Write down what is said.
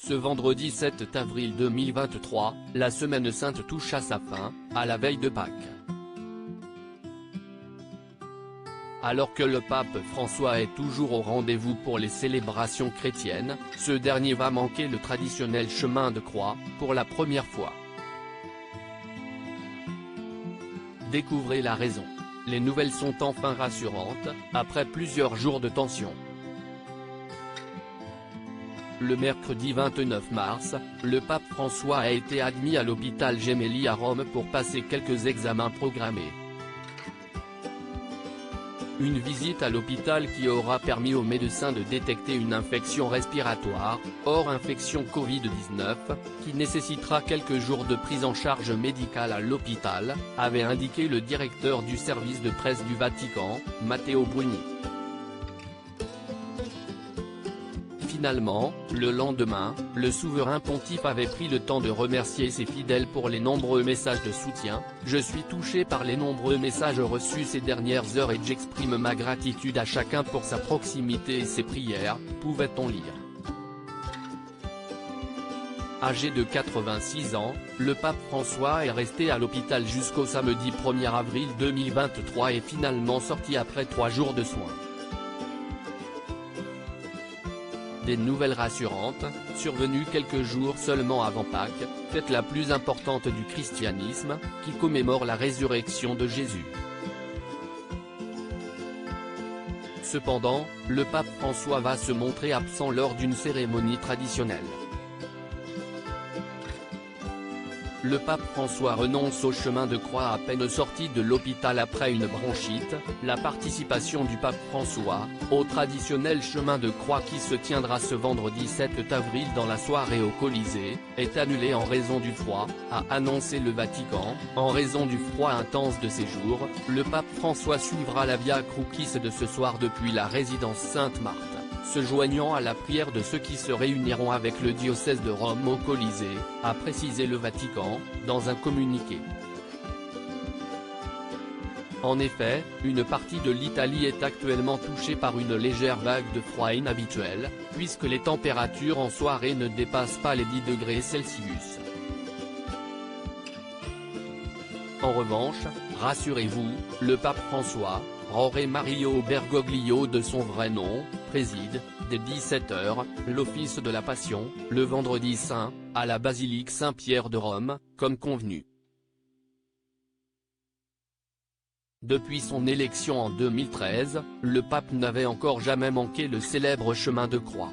Ce vendredi 7 avril 2023, la Semaine Sainte touche à sa fin, à la veille de Pâques. Alors que le pape François est toujours au rendez-vous pour les célébrations chrétiennes, ce dernier va manquer le traditionnel chemin de croix, pour la première fois. Découvrez la raison. Les nouvelles sont enfin rassurantes, après plusieurs jours de tension. Le mercredi 29 mars, le pape François a été admis à l'hôpital Gemelli à Rome pour passer quelques examens programmés. Une visite à l'hôpital qui aura permis aux médecins de détecter une infection respiratoire, hors infection Covid-19, qui nécessitera quelques jours de prise en charge médicale à l'hôpital, avait indiqué le directeur du service de presse du Vatican, Matteo Bruni. Finalement, le lendemain, le souverain pontife avait pris le temps de remercier ses fidèles pour les nombreux messages de soutien. « Je suis touché par les nombreux messages reçus ces dernières heures et j'exprime ma gratitude à chacun pour sa proximité et ses prières », pouvait-on lire. Âgé de 86 ans, le pape François est resté à l'hôpital jusqu'au samedi 1er avril 2023 et finalement sorti après 3 jours de soins. Des nouvelles rassurantes, survenues quelques jours seulement avant Pâques, fête la plus importante du christianisme, qui commémore la résurrection de Jésus. Cependant, le pape François va se montrer absent lors d'une cérémonie traditionnelle. Le pape François renonce au chemin de croix à peine sorti de l'hôpital après une bronchite. La participation du pape François, au traditionnel chemin de croix qui se tiendra ce vendredi 7 avril dans la soirée au Colisée, est annulée en raison du froid, a annoncé le Vatican. En raison du froid intense de ces jours, le pape François suivra la Via Crucis de ce soir depuis la résidence Sainte-Marthe, se joignant à la prière de ceux qui se réuniront avec le diocèse de Rome au Colisée, a précisé le Vatican, dans un communiqué. En effet, une partie de l'Italie est actuellement touchée par une légère vague de froid inhabituelle, puisque les températures en soirée ne dépassent pas les 10 degrés Celsius. En revanche, rassurez-vous, le pape François, Jorge Mario Bergoglio de son vrai nom, préside, dès 17h, l'office de la Passion, le vendredi saint, à la basilique Saint-Pierre de Rome, comme convenu. Depuis son élection en 2013, le pape n'avait encore jamais manqué le célèbre chemin de croix.